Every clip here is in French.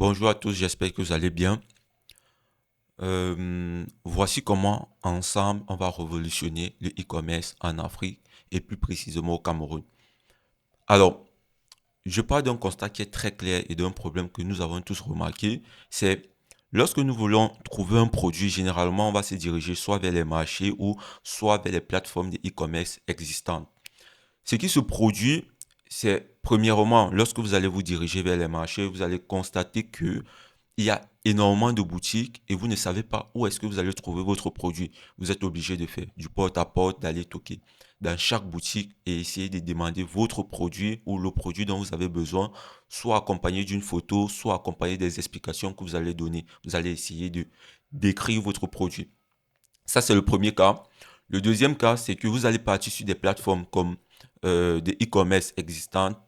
Bonjour à tous, j'espère que vous allez bien. Voici comment, ensemble, on va révolutionner le e-commerce en Afrique et plus précisément au Cameroun. Alors, je parle d'un constat qui est très clair et d'un problème que nous avons tous remarqué, c'est lorsque nous voulons trouver un produit, généralement, on va se diriger soit vers les marchés ou soit vers les plateformes de e-commerce existantes. Ce qui se produit, c'est premièrement, lorsque vous allez vous diriger vers les marchés, vous allez constater que il y a énormément de boutiques et vous ne savez pas où est-ce que vous allez trouver votre produit. Vous êtes obligé de faire du porte-à-porte, d'aller toquer dans chaque boutique et essayer de demander votre produit ou le produit dont vous avez besoin, soit accompagné d'une photo, soit accompagné des explications que vous allez donner. Vous allez essayer de décrire votre produit. Ça, c'est le premier cas. Le deuxième cas, c'est que vous allez partir sur des plateformes comme des e-commerce existantes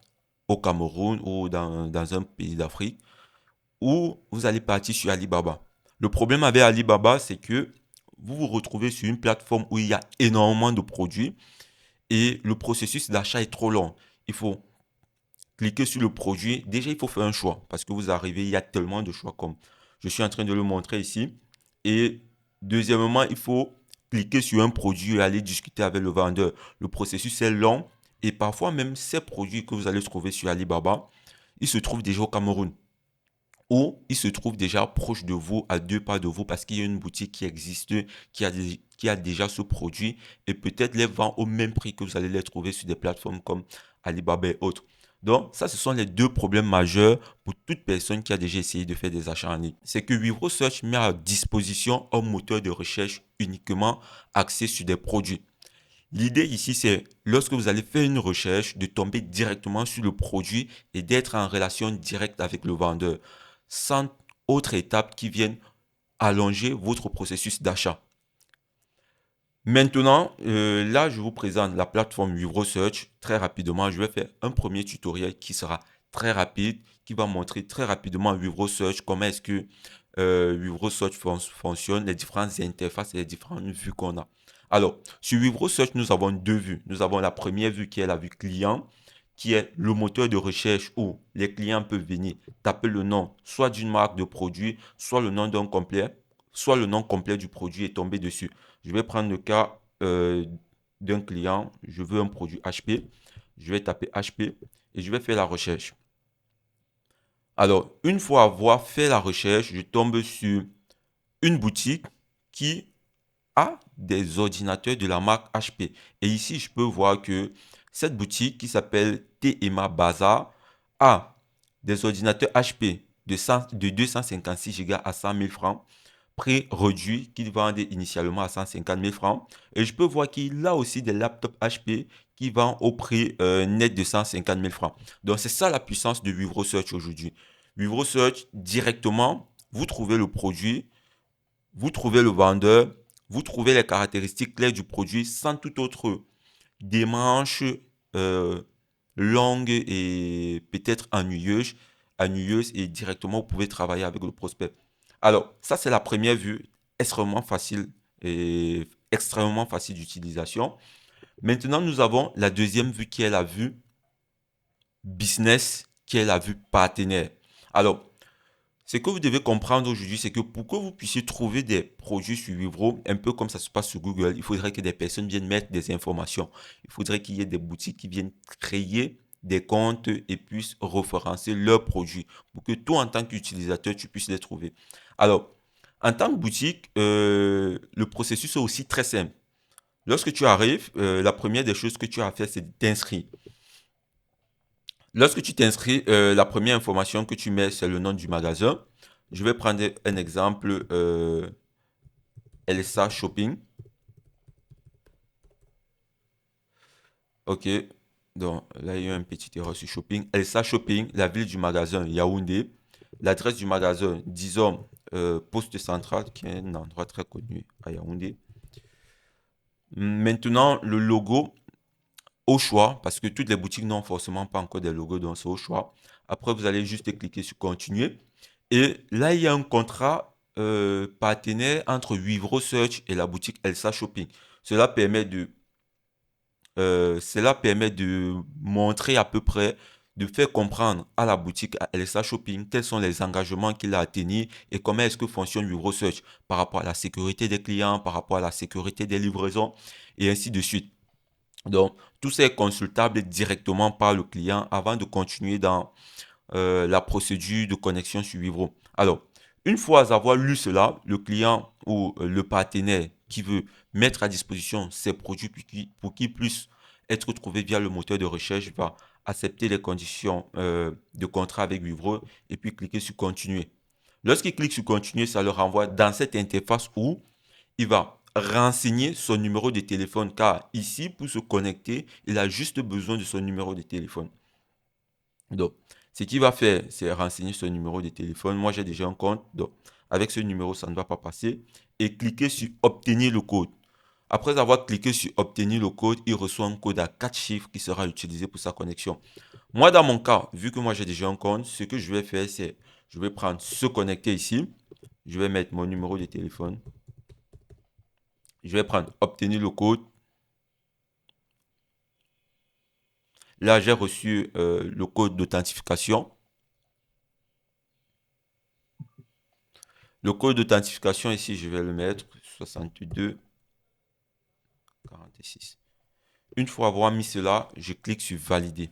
au Cameroun ou dans un pays d'Afrique ou vous allez partir sur Alibaba. Le problème avec Alibaba, c'est que vous vous retrouvez sur une plateforme où il y a énormément de produits et le processus d'achat est trop long. Il faut cliquer sur le produit. Déjà, il faut faire un choix parce que vous arrivez, il y a tellement de choix comme je suis en train de le montrer ici. Et deuxièmement, il faut cliquer sur un produit et aller discuter avec le vendeur. Le processus est long et parfois même ces produits que vous allez trouver sur Alibaba, ils se trouvent déjà au Cameroun ou il se trouve déjà proche de vous, à 2 pas de vous, parce qu'il y a une boutique qui existe, qui a déjà ce produit, et peut-être les vend au même prix que vous allez les trouver sur des plateformes comme Alibaba et autres. Donc, ça, ce sont les deux problèmes majeurs pour toute personne qui a déjà essayé de faire des achats en ligne. C'est que Wipro Search met à disposition un moteur de recherche uniquement axé sur des produits. L'idée ici, c'est lorsque vous allez faire une recherche, de tomber directement sur le produit et d'être en relation directe avec le vendeur, sans autre étape qui vienne allonger votre processus d'achat. Maintenant, là, je vous présente la plateforme Vivro Search très rapidement. Je vais faire un premier tutoriel qui sera très rapide, qui va montrer très rapidement Vivro Search comment est-ce que Vivro Search fonctionne, les différentes interfaces et les différentes vues qu'on a. Alors, sur Vivro Search, nous avons deux vues. Nous avons la première vue qui est la vue client, qui est le moteur de recherche où les clients peuvent venir taper le nom soit d'une marque de produit, soit le nom d'un complet, soit le nom complet du produit et tomber dessus. Je vais prendre le cas d'un client. Je veux un produit HP. Je vais taper HP et je vais faire la recherche. Alors, une fois avoir fait la recherche, je tombe sur une boutique qui a des ordinateurs de la marque HP. Et ici, je peux voir que cette boutique qui s'appelle TEMA Bazaar a des ordinateurs HP de 256 Go à 100 000 francs, prix réduit qu'ils vendent initialement à 150 000 francs. Et je peux voir qu'il a aussi des laptops HP qui vendent au prix net de 150 000 francs. Donc, c'est ça la puissance de Vivro Search aujourd'hui. Vivro Search, directement, vous trouvez le produit, vous trouvez le vendeur, vous trouvez les caractéristiques claires du produit sans toute autre démarche euh, longue et peut-être ennuyeuse et directement vous pouvez travailler avec le prospect. Alors, ça c'est la première vue, extrêmement facile et extrêmement facile d'utilisation. Maintenant, nous avons la deuxième vue qui est la vue business, qui est la vue partenaire. Alors, ce que vous devez comprendre aujourd'hui, c'est que pour que vous puissiez trouver des produits sur Vivro, un peu comme ça se passe sur Google, il faudrait que des personnes viennent mettre des informations. Il faudrait qu'il y ait des boutiques qui viennent créer des comptes et puissent référencer leurs produits pour que toi, en tant qu'utilisateur, tu puisses les trouver. Alors, en tant que boutique, le processus est aussi très simple. Lorsque tu arrives, la première des choses que tu as à faire, c'est de t'inscrire. Lorsque tu t'inscris, la première information que tu mets, c'est le nom du magasin. Je vais prendre un exemple, Elsa Shopping. OK. Donc là, il y a un petit erreur sur Shopping. Elsa Shopping, la ville du magasin, Yaoundé. L'adresse du magasin, disons, Poste Central, qui est un endroit très connu à Yaoundé. Maintenant, le logo, au choix, parce que toutes les boutiques n'ont forcément pas encore des logos, donc c'est au choix. Après, vous allez juste cliquer sur Continuer. Et là, il y a un contrat partenaire entre Vivro Search et la boutique Elsa Shopping. Cela permet de, cela permet de montrer à peu près de faire comprendre à la boutique, à LSA Shopping, quels sont les engagements qu'il a à tenir et comment est-ce que fonctionne Research par rapport à la sécurité des clients, par rapport à la sécurité des livraisons et ainsi de suite. Donc, tout ça est consultable directement par le client avant de continuer dans la procédure de connexion sur Vivro. Alors, une fois avoir lu cela, le client ou le partenaire qui veut mettre à disposition ses produits pour qu'ils puissent être trouvés via le moteur de recherche va accepter les conditions de contrat avec Vivro et puis cliquer sur continuer. Lorsqu'il clique sur continuer, ça le renvoie dans cette interface où il va renseigner son numéro de téléphone car ici, pour se connecter, il a juste besoin de son numéro de téléphone. Donc, ce qu'il va faire, c'est renseigner son numéro de téléphone. Moi, j'ai déjà un compte. Donc, avec ce numéro, ça ne va pas passer. Et cliquer sur obtenir le code. Après avoir cliqué sur obtenir le code, il reçoit un code à 4 chiffres qui sera utilisé pour sa connexion. Moi, dans mon cas, vu que moi j'ai déjà un compte, ce que je vais faire, c'est je vais prendre se connecter ici. Je vais mettre mon numéro de téléphone. Je vais prendre obtenir le code. Là, j'ai reçu le code d'authentification. Le code d'authentification ici, je vais le mettre 62 46. Une fois avoir mis cela, je clique sur valider.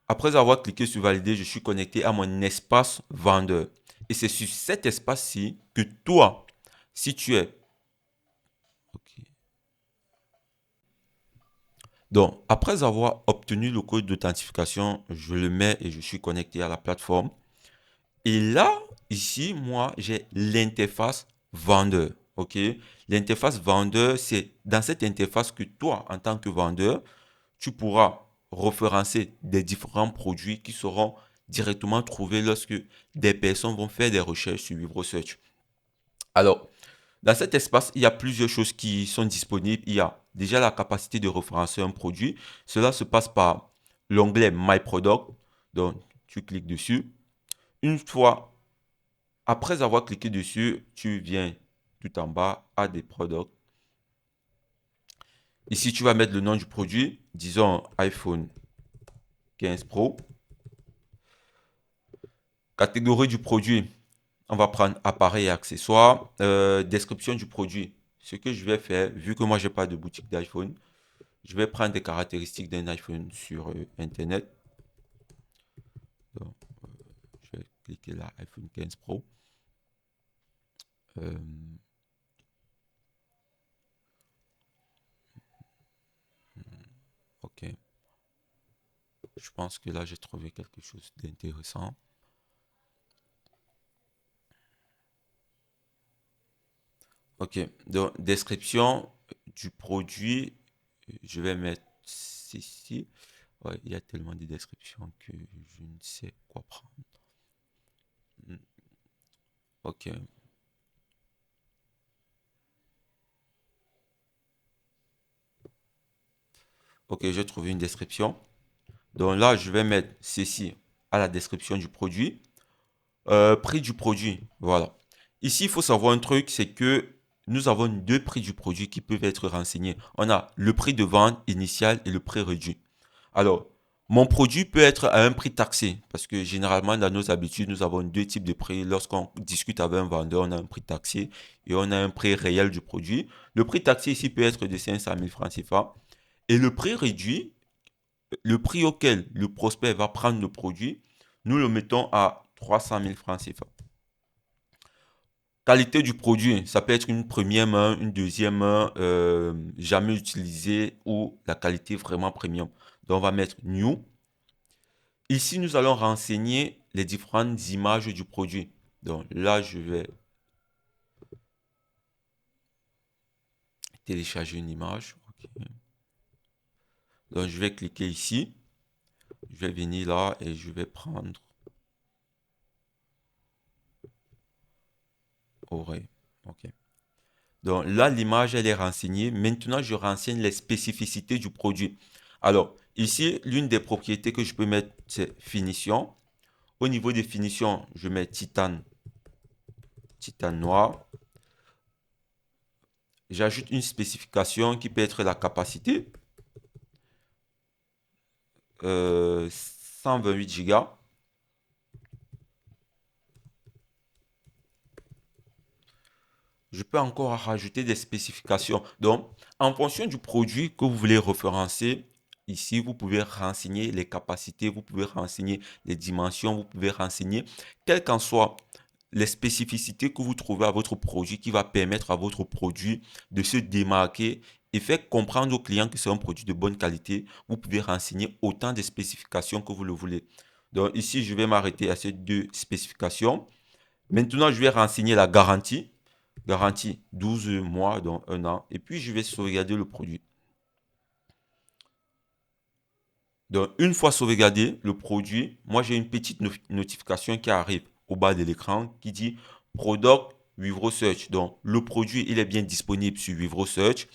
Après avoir cliqué sur valider, je suis connecté à mon espace vendeur. Et c'est sur cet espace-ci que toi, si tu es... Ok. Donc, après avoir obtenu le code d'authentification, je le mets et je suis connecté à la plateforme. Et là, ici, moi, j'ai l'interface vendeur. OK? L'interface vendeur, c'est dans cette interface que toi, en tant que vendeur, tu pourras référencer des différents produits qui seront directement trouvés lorsque des personnes vont faire des recherches sur VibroSearch. Alors, dans cet espace, il y a plusieurs choses qui sont disponibles. Il y a déjà la capacité de référencer un produit. Cela se passe par l'onglet My Product. Donc, tu cliques dessus. Une fois, après avoir cliqué dessus, tu viens tout en bas à des products. Ici, tu vas mettre le nom du produit, disons iPhone 15 Pro. Catégorie du produit, on va prendre appareil et accessoires. Description du produit. Ce que je vais faire, vu que moi, je n'ai pas de boutique d'iPhone, je vais prendre des caractéristiques d'un iPhone sur Internet. Donc, je vais cliquer là, iPhone 15 Pro. Euh, ok. Je pense que là, j'ai trouvé quelque chose d'intéressant. Ok, donc description du produit, je vais mettre ceci. Ouais, il y a tellement de descriptions que je ne sais quoi prendre. Hmm, ok, ok, j'ai trouvé une description. Donc là, je vais mettre ceci à la description du produit. Prix du produit, voilà. Ici, il faut savoir un truc, c'est que nous avons deux prix du produit qui peuvent être renseignés. On a le prix de vente initial et le prix réduit. Alors, mon produit peut être à un prix taxé parce que généralement, dans nos habitudes, nous avons deux types de prix. Lorsqu'on discute avec un vendeur, on a un prix taxé et on a un prix réel du produit. Le prix taxé ici peut être de 500 000 francs CFA. Et le prix réduit, le prix auquel le prospect va prendre le produit, nous le mettons à 300 000 francs CFA. Qualité du produit, ça peut être une première main, une deuxième main, jamais utilisée ou la qualité vraiment premium. Donc on va mettre new. Ici, nous allons renseigner les différentes images du produit. Donc là, je vais télécharger une image. Ok. Donc je vais cliquer ici. Je vais venir là et je vais prendre oreille. Ok. Donc là, l'image, elle est renseignée. Maintenant, je renseigne les spécificités du produit. Alors, ici, l'une des propriétés que je peux mettre, c'est finition. Au niveau des finitions, je mets titane, titane noir. J'ajoute une spécification qui peut être la capacité. 128 Go. Je peux encore rajouter des spécifications. Donc, en fonction du produit que vous voulez référencer, ici, vous pouvez renseigner les capacités, vous pouvez renseigner les dimensions, vous pouvez renseigner, quelles qu'en soient les spécificités que vous trouvez à votre produit qui va permettre à votre produit de se démarquer et faire comprendre aux clients que c'est un produit de bonne qualité. Vous pouvez renseigner autant de spécifications que vous le voulez. Donc ici, je vais m'arrêter à ces deux spécifications. Maintenant, je vais renseigner la garantie. Garantie 12 mois, donc un an. Et puis, je vais sauvegarder le produit. Donc, une fois sauvegardé le produit, moi, j'ai une petite notification qui arrive au bas de l'écran qui dit Product Vivro Search. Donc, le produit, il est bien disponible sur Vivro Search.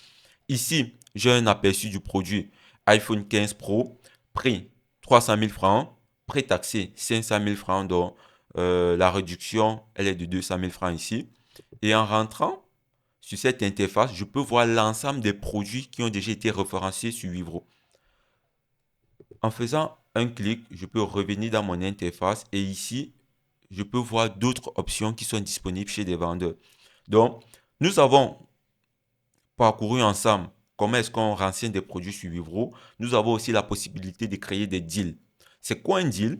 Ici, j'ai un aperçu du produit iPhone 15 Pro, prix 300 000 francs, prêt taxé 500 000 francs. Donc, la réduction, elle est de 200 000 francs ici. Et en rentrant sur cette interface, je peux voir l'ensemble des produits qui ont déjà été référencés sur Vivro. En faisant un clic, je peux revenir dans mon interface et ici, je peux voir d'autres options qui sont disponibles chez des vendeurs. Donc, nous avons parcouru ensemble comment est-ce qu'on renseigne des produits sur Vivro. Nous avons aussi la possibilité de créer des deals. C'est quoi un deal?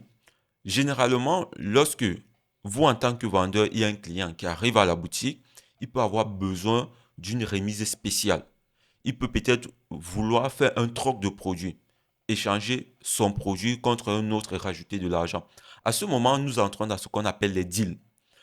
Généralement, lorsque vous, en tant que vendeur, il y a un client qui arrive à la boutique, il peut avoir besoin d'une remise spéciale. Il peut peut-être vouloir faire un troc de produit, échanger son produit contre un autre et rajouter de l'argent. À ce moment, nous entrons dans ce qu'on appelle les deals.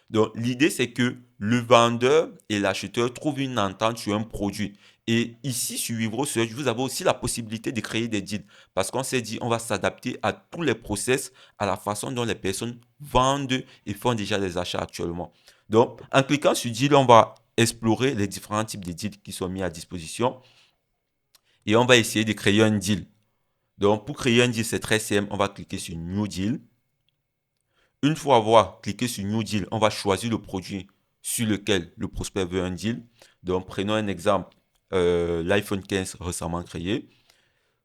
Donc, l'idée, c'est que le vendeur et l'acheteur trouvent une entente sur un produit. Et ici, sur Vivro Search, vous avez aussi la possibilité de créer des deals. Parce qu'on s'est dit, on va s'adapter à tous les process, à la façon dont les personnes vendent et font déjà des achats actuellement. Donc, en cliquant sur deal, on va explorer les différents types de deals qui sont mis à disposition. Et on va essayer de créer un deal. Donc, pour créer un deal, c'est très simple. On va cliquer sur New Deal. Une fois avoir cliqué sur New Deal, on va choisir le produit sur lequel le prospect veut un deal. Donc, prenons un exemple, l'iPhone 15 récemment créé.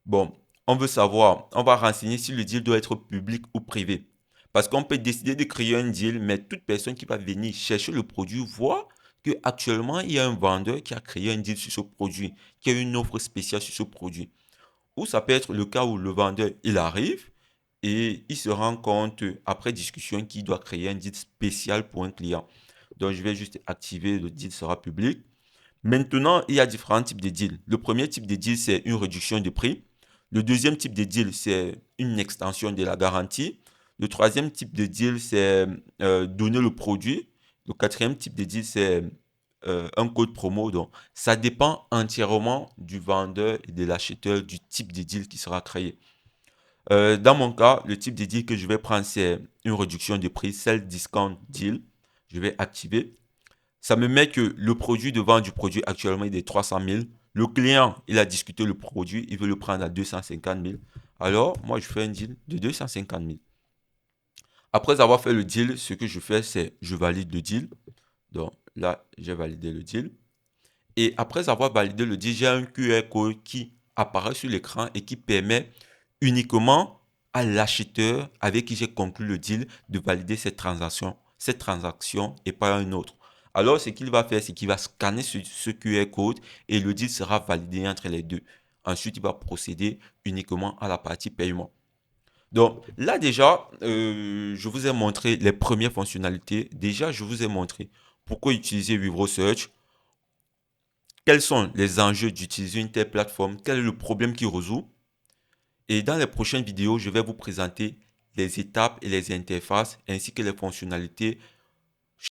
Bon, on veut savoir, on va renseigner si le deal doit être public ou privé. Parce qu'on peut décider de créer un deal, mais toute personne qui va venir chercher le produit voit qu'actuellement, il y a un vendeur qui a créé un deal sur ce produit, qui a une offre spéciale sur ce produit. Ou ça peut être le cas où le vendeur, il arrive et il se rend compte, après discussion, qu'il doit créer un deal spécial pour un client. Donc, je vais juste activer, le deal sera public. Maintenant, il y a différents types de deals. Le premier type de deal, c'est une réduction de prix. Le deuxième type de deal, c'est une extension de la garantie. Le troisième type de deal, c'est donner le produit. Le quatrième type de deal, c'est un code promo. Donc, ça dépend entièrement du vendeur et de l'acheteur du type de deal qui sera créé. Dans mon cas, le type de deal que je vais prendre, c'est une réduction de prix, Sell Discount Deal. Je vais activer. Ça me met que le produit de vente du produit actuellement il est de 300 000. Le client, il a discuté le produit, il veut le prendre à 250 000. Alors, moi, je fais un deal de 250 000. Après avoir fait le deal, ce que je fais, c'est je valide le deal. Donc là, j'ai validé le deal. Et après avoir validé le deal, j'ai un QR code qui apparaît sur l'écran et qui permet uniquement à l'acheteur avec qui j'ai conclu le deal de valider cette transaction et pas une autre. Alors, ce qu'il va faire, c'est qu'il va scanner ce QR code et le deal sera validé entre les deux. Ensuite, il va procéder uniquement à la partie paiement. Donc là déjà, je vous ai montré les premières fonctionnalités. Déjà, je vous ai montré pourquoi utiliser Vivro Search, quels sont les enjeux d'utiliser une telle plateforme, quel est le problème qu'il résout. Et dans les prochaines vidéos, je vais vous présenter les étapes et les interfaces ainsi que les fonctionnalités